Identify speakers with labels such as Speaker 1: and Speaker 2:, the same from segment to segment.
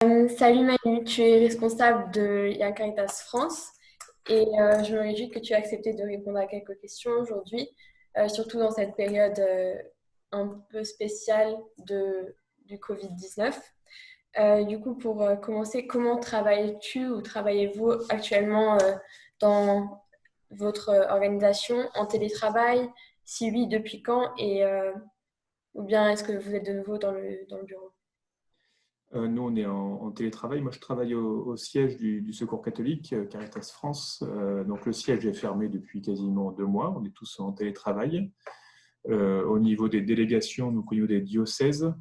Speaker 1: Salut Manu, tu es responsable de Young Caritas France et je me réjouis que tu aies accepté de répondre à quelques questions aujourd'hui, surtout dans cette période un peu spéciale du Covid-19. Du coup, pour commencer, comment travailles-tu ou travaillez-vous actuellement dans votre organisation en télétravail? Si oui, depuis quand? Ou bien est-ce que vous êtes de nouveau dans le bureau?
Speaker 2: Nous, on est en télétravail. Moi, je travaille au siège du Secours catholique, Caritas France. Donc, le siège est fermé depuis quasiment 2 mois. On est tous en télétravail. Au niveau des délégations, donc au niveau des diocèses,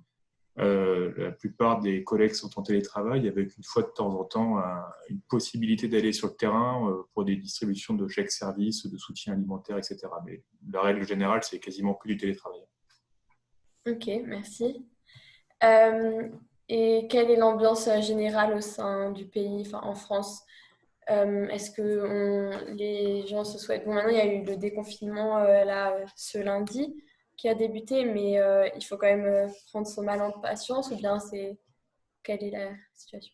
Speaker 2: la plupart des collègues sont en télétravail avec une fois de temps en temps une possibilité d'aller sur le terrain pour des distributions de chèques services, de soutien alimentaire, etc. Mais la règle générale, c'est quasiment que du télétravail.
Speaker 1: Ok, merci. Euh, et quelle est l'ambiance générale au sein du pays, enfin en France? Est-ce que les gens se souhaitent... Bon, maintenant, il y a eu le déconfinement là, ce lundi qui a débuté, mais il faut quand même prendre son mal en patience, ou bien c'est... Quelle est la situation?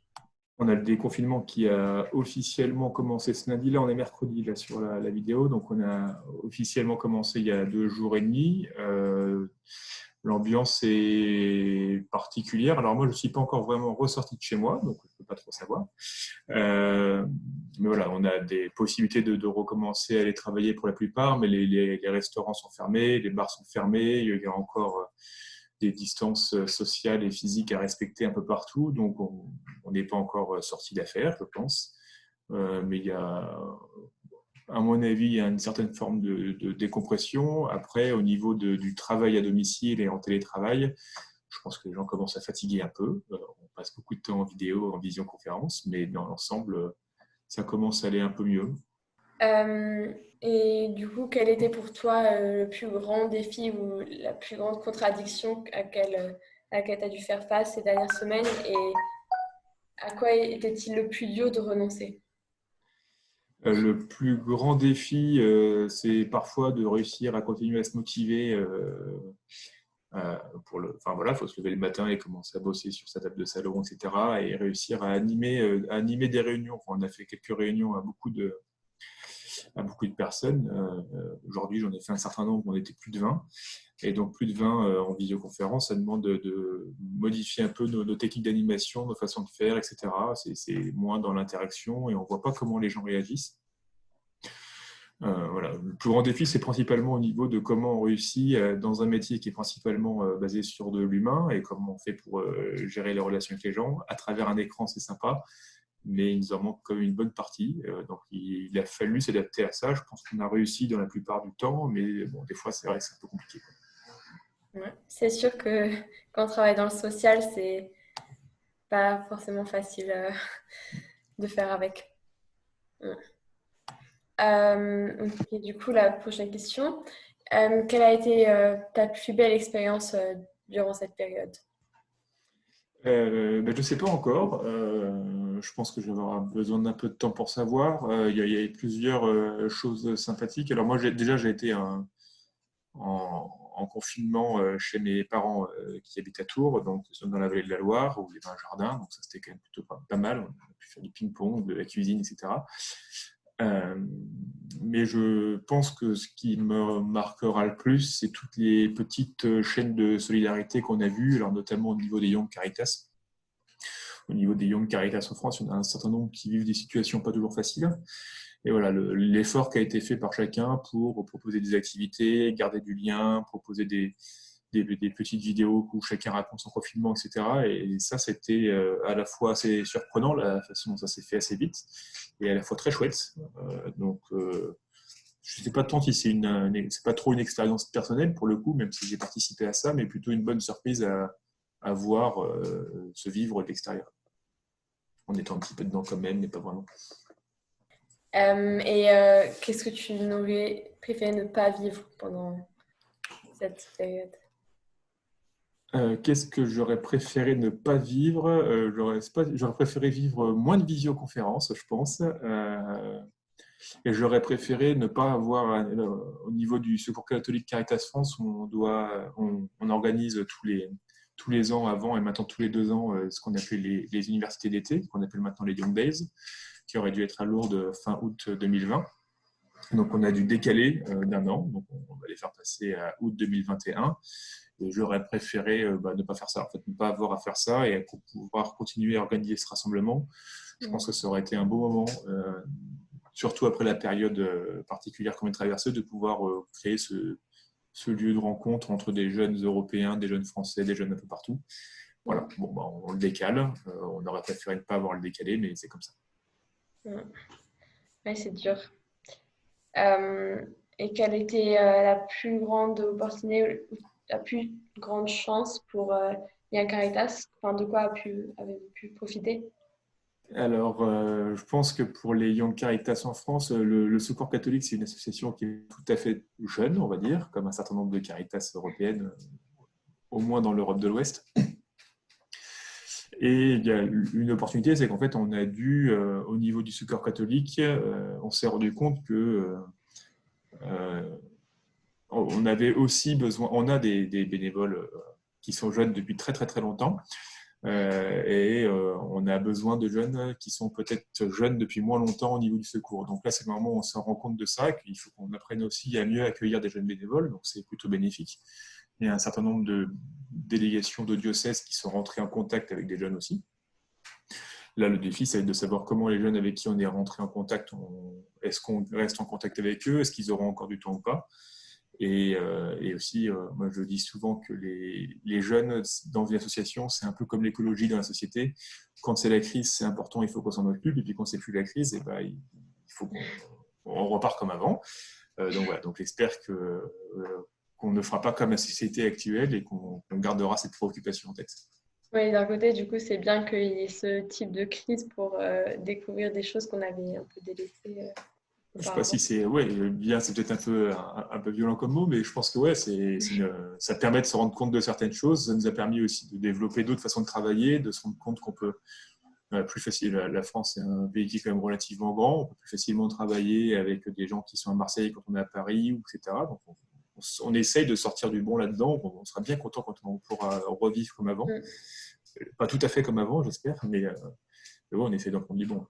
Speaker 2: On a le déconfinement qui a officiellement commencé ce lundi. Là, on est mercredi là, sur la vidéo. Donc, on a officiellement commencé il y a 2 jours et demi. L'ambiance est particulière. Alors, moi, je ne suis pas encore vraiment ressorti de chez moi, donc je ne peux pas trop savoir. Euh, mais voilà, on a des possibilités de recommencer à aller travailler pour la plupart, mais les restaurants sont fermés, les bars sont fermés. Il y a encore des distances sociales et physiques à respecter un peu partout. Donc, on n'est pas encore sorti d'affaire, je pense. Mais il y a, à mon avis, il y a une certaine forme de décompression. Après, au niveau du travail à domicile et en télétravail, je pense que les gens commencent à fatiguer un peu. On passe beaucoup de temps en vidéo, en visioconférence, mais dans l'ensemble, ça commence à aller un peu mieux.
Speaker 1: Euh, et du coup, quel était pour toi le plus grand défi ou la plus grande contradiction à laquelle tu as dû faire face ces dernières semaines, et à quoi était-il le plus dur de renoncer?
Speaker 2: Le plus grand défi, c'est parfois de réussir à continuer à se motiver enfin voilà, faut se lever le matin et commencer à bosser sur sa table de salon, etc. Et réussir à animer des réunions. Enfin, on a fait quelques réunions à beaucoup de personnes. Aujourd'hui, j'en ai fait un certain nombre, on était plus de 20. Et donc plus de 20 en visioconférence, ça demande de modifier un peu nos techniques d'animation, nos façons de faire, etc. C'est moins dans l'interaction et on ne voit pas comment les gens réagissent. Voilà. Le plus grand défi, c'est principalement au niveau de comment on réussit dans un métier qui est principalement basé sur de l'humain et comment on fait pour gérer les relations avec les gens. À travers un écran, c'est sympa, mais il nous en manque quand même une bonne partie. Donc, il a fallu s'adapter à ça. Je pense qu'on a réussi dans la plupart du temps, mais bon, des fois, c'est vrai que c'est un peu compliqué.
Speaker 1: Ouais. C'est sûr que quand on travaille dans le social, c'est pas forcément facile de faire avec. Ouais. Ok, du coup, la prochaine question. Quelle a été ta plus belle expérience durant cette période?
Speaker 2: Ben, je ne sais pas encore. Je pense que je vais avoir besoin d'un peu de temps pour savoir. Il y a plusieurs choses sympathiques. Alors moi, déjà, j'ai été en confinement chez mes parents qui habitent à Tours, donc dans la vallée de la Loire, où il y avait un jardin. Donc ça, c'était quand même plutôt pas mal. On a pu faire du ping-pong, de la cuisine, etc. Euh, mais je pense que ce qui me marquera le plus, c'est toutes les petites chaînes de solidarité qu'on a vues, alors notamment au niveau des Young Caritas. Au niveau des Young Caritas en France, il y en a un certain nombre qui vivent des situations pas toujours faciles. Et voilà, l'effort qui a été fait par chacun pour proposer des activités, garder du lien, proposer des petites vidéos où chacun raconte son confinement, etc. Et ça, c'était à la fois assez surprenant, la façon dont ça s'est fait assez vite, et à la fois très chouette. Je ne sais pas tant si c'est pas trop une expérience personnelle pour le coup, même si j'ai participé à ça, mais plutôt une bonne surprise à voir se vivre de l'extérieur. En étant un petit peu dedans quand même, mais pas vraiment.
Speaker 1: Qu'est-ce que tu n'aurais préféré ne pas vivre pendant cette période?
Speaker 2: Qu'est-ce que j'aurais préféré ne pas vivre? J'aurais préféré vivre moins de visioconférences, je pense. Et j'aurais préféré ne pas avoir, au niveau du Secours catholique Caritas France, on organise tous les ans avant et maintenant tous les 2 ans ce qu'on appelait les universités d'été, qu'on appelle maintenant les Young Days, qui auraient dû être à Lourdes fin août 2020. Donc on a dû décaler d'un an, donc on va les faire passer à août 2021. Et j'aurais préféré ne pas faire ça, en fait, ne pas avoir à faire ça et pour pouvoir continuer à organiser ce rassemblement. Je pense que ça aurait été un beau moment, surtout après la période particulière qu'on a traversée, de pouvoir créer ce lieu de rencontre entre des jeunes Européens, des jeunes Français, des jeunes un peu partout. Voilà, bon, on le décale. On aurait préféré ne pas avoir le décalé, mais c'est comme ça.
Speaker 1: Ouais, c'est dur. Et quelle était la plus grande opportunité, la plus grande chance pour Young Caritas? Enfin, de quoi avez-vous pu profiter?
Speaker 2: Alors, je pense que pour les Young Caritas en France, le Secours catholique, c'est une association qui est tout à fait jeune, on va dire, comme un certain nombre de Caritas européennes, au moins dans l'Europe de l'Ouest. Et il y a une opportunité, c'est qu'en fait, on a dû, au niveau du Secours catholique, on s'est rendu compte que on avait aussi besoin, on a des bénévoles qui sont jeunes depuis très très très longtemps, on a besoin de jeunes qui sont peut-être jeunes depuis moins longtemps au niveau du secours. Donc là, c'est le moment où on se rend compte de ça, qu'il faut qu'on apprenne aussi à mieux accueillir des jeunes bénévoles, donc c'est plutôt bénéfique. Il y a un certain nombre de délégations de diocèses qui sont rentrées en contact avec des jeunes aussi. Là, le défi, c'est de savoir comment les jeunes avec qui on est rentré en contact, est-ce qu'on reste en contact avec eux, est-ce qu'ils auront encore du temps ou pas. Et aussi, moi je dis souvent que les jeunes dans une association, c'est un peu comme l'écologie dans la société. Quand c'est la crise, c'est important, il faut qu'on s'en occupe. Et puis quand c'est plus la crise, il faut qu'on repart comme avant. Donc voilà, donc j'espère qu'on ne fera pas comme la société actuelle et qu'on gardera cette préoccupation en tête.
Speaker 1: Oui, d'un côté, du coup, c'est bien qu'il y ait ce type de crise pour découvrir des choses qu'on avait un peu délaissées
Speaker 2: Je ne sais pas
Speaker 1: auparavant.
Speaker 2: si c'est bien, c'est peut-être un peu violent comme mot, mais je pense que ça permet de se rendre compte de certaines choses. Ça nous a permis aussi de développer d'autres façons de travailler, de se rendre compte qu'on peut plus facilement. La France est un pays qui est quand même relativement grand. On peut plus facilement travailler avec des gens qui sont à Marseille quand on est à Paris, etc. Donc on essaye de sortir du bon là-dedans. On sera bien content quand on pourra revivre comme avant. Pas tout à fait comme avant, j'espère, mais on essaie d'en prendre du bon.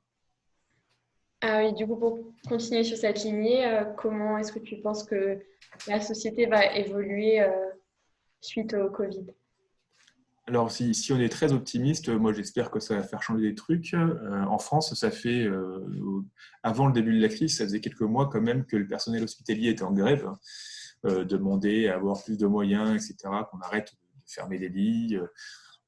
Speaker 1: Ah oui, du coup, pour continuer sur cette lignée, comment est-ce que tu penses que la société va évoluer suite au Covid?
Speaker 2: Alors, si on est très optimiste, moi j'espère que ça va faire changer des trucs. En France, ça fait, avant le début de la crise, ça faisait quelques mois quand même que le personnel hospitalier était en grève, demandait à avoir plus de moyens, etc., qu'on arrête de fermer les lits,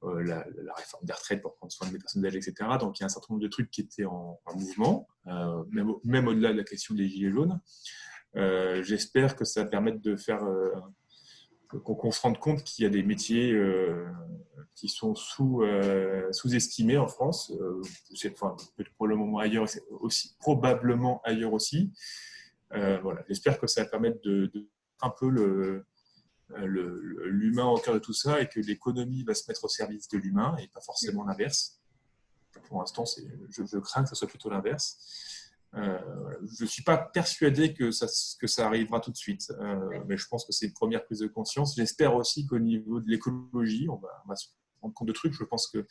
Speaker 2: la réforme des retraites pour prendre soin des personnes âgées, etc. Donc il y a un certain nombre de trucs qui étaient en mouvement, même au-delà de la question des gilets jaunes. J'espère que ça va permettre de faire qu'on se rende compte qu'il y a des métiers qui sont sous-estimés en France, pour le moment ailleurs, aussi, probablement ailleurs aussi. Voilà. J'espère que ça va permettre de un peu l'humain au cœur de tout ça et que l'économie va se mettre au service de l'humain et pas forcément l'inverse. Pour l'instant, je crains que ce soit plutôt l'inverse. Je ne suis pas persuadé que ça arrivera tout de suite, mais je pense que c'est une première prise de conscience. J'espère aussi qu'au niveau de l'écologie, on va se rendre compte de trucs. Je pense que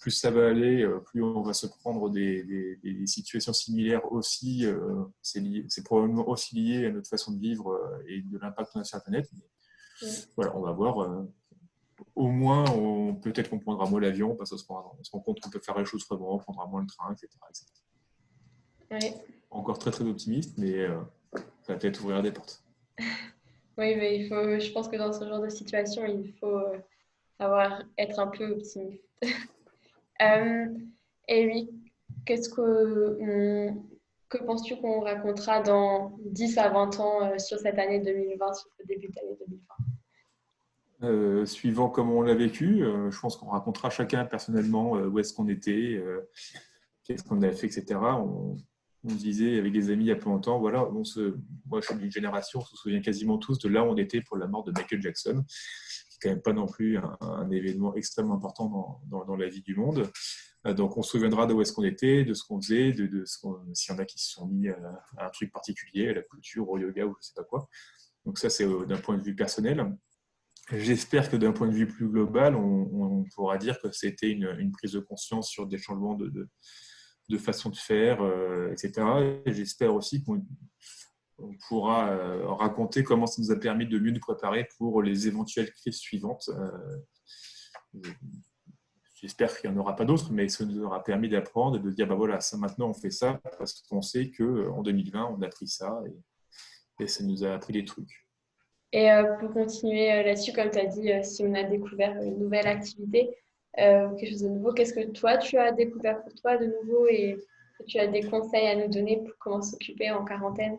Speaker 2: plus ça va aller, plus on va se prendre des situations similaires aussi. C'est probablement aussi lié à notre façon de vivre et de l'impact qu'on a sur la planète. Mais, voilà, on va voir. Au moins, peut-être qu'on prendra moins l'avion parce qu'on se rend compte qu'on peut faire les choses autrement, on prendra moins le train, etc.
Speaker 1: Oui.
Speaker 2: Encore très très optimiste, mais ça va peut-être ouvrir des portes.
Speaker 1: Oui, mais je pense que dans ce genre de situation, il faut être un peu optimiste. Euh, et oui, que penses-tu qu'on racontera dans 10 à 20 ans sur cette année 2020, sur ce début d'année 2020?
Speaker 2: Suivant comment on l'a vécu, je pense qu'on racontera chacun personnellement où est-ce qu'on était, qu'est-ce qu'on a fait, etc. On disait avec des amis il y a peu longtemps, voilà, moi je suis d'une génération, on se souvient quasiment tous de là où on était pour la mort de Michael Jackson, qui n'est quand même pas non plus un événement extrêmement important dans la vie du monde. Donc on se souviendra de où est-ce qu'on était, de ce qu'on faisait, s'il y en a qui se sont mis à un truc particulier, à la culture, au yoga ou je ne sais pas quoi. Donc ça c'est d'un point de vue personnel. J'espère que d'un point de vue plus global, on pourra dire que c'était une prise de conscience sur des changements de façon de faire, etc. Et j'espère aussi qu'on pourra raconter comment ça nous a permis de mieux nous préparer pour les éventuelles crises suivantes. J'espère qu'il n'y en aura pas d'autres, mais ça nous aura permis d'apprendre et de dire, bah voilà, ça, maintenant on fait ça parce qu'on sait qu'en 2020, on a pris ça et ça nous a appris des trucs.
Speaker 1: Et pour continuer là-dessus, comme tu as dit, si on a découvert une nouvelle activité, ou quelque chose de nouveau, qu'est-ce que toi, tu as découvert pour toi de nouveau et que tu as des conseils à nous donner pour comment s'occuper en quarantaine?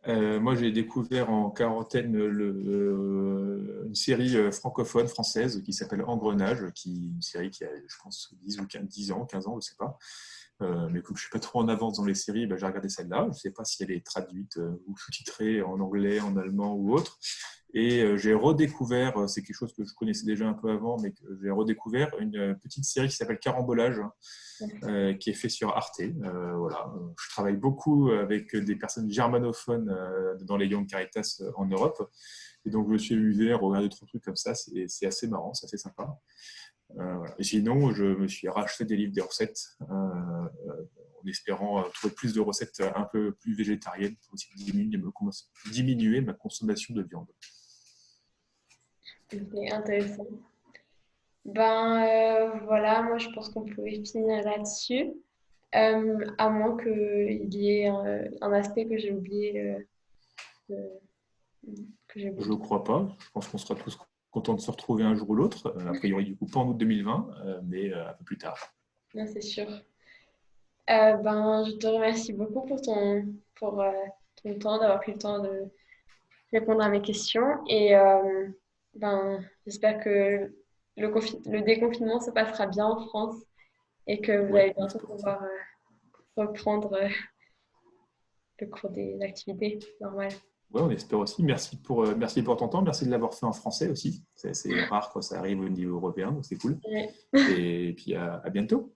Speaker 2: Moi, j'ai découvert en quarantaine une série francophone française qui s'appelle Engrenage, une série qui a, je pense, 10 ou 15, 10 ans, 15 ans, je ne sais pas. Mais comme je ne suis pas trop en avance dans les séries, j'ai regardé celle-là. Je ne sais pas si elle est traduite ou sous-titrée en anglais, en allemand ou autre. Et j'ai redécouvert, c'est quelque chose que je connaissais déjà un peu avant, mais que j'ai redécouvert une petite série qui s'appelle Carambolage, qui est fait sur Arte. Voilà. Je travaille beaucoup avec des personnes germanophones dans les Young Caritas en Europe. Et donc, je me suis amusé à regarder trois trucs comme ça. C'est assez marrant, c'est assez sympa. Voilà. Et sinon, je me suis racheté des livres des recettes en espérant trouver plus de recettes un peu plus végétariennes pour aussi diminuer ma consommation de viande.
Speaker 1: C'est intéressant. Voilà, moi je pense qu'on pourrait finir là-dessus, à moins qu'il y ait un aspect que j'ai oublié, que j'ai
Speaker 2: Je
Speaker 1: oublié.
Speaker 2: ne crois pas. Je pense qu'on sera tous contents de se retrouver un jour ou l'autre. A priori, du coup, pas en août 2020, mais un peu plus tard.
Speaker 1: Non, c'est sûr. Je te remercie beaucoup pour ton temps, d'avoir pris le temps de répondre à mes questions. Et j'espère que le déconfinement se passera bien en France et que vous
Speaker 2: Ouais,
Speaker 1: allez
Speaker 2: on
Speaker 1: bientôt
Speaker 2: espère aussi.
Speaker 1: pouvoir reprendre le cours des activités normales.
Speaker 2: Ouais, on espère aussi. Merci pour ton temps. Merci de l'avoir fait en français aussi. C'est rare quand ça arrive au niveau européen, donc c'est cool.
Speaker 1: Ouais.
Speaker 2: Et puis à bientôt.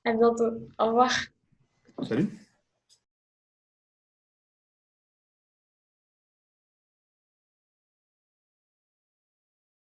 Speaker 1: À bientôt. Au revoir.
Speaker 2: Salut.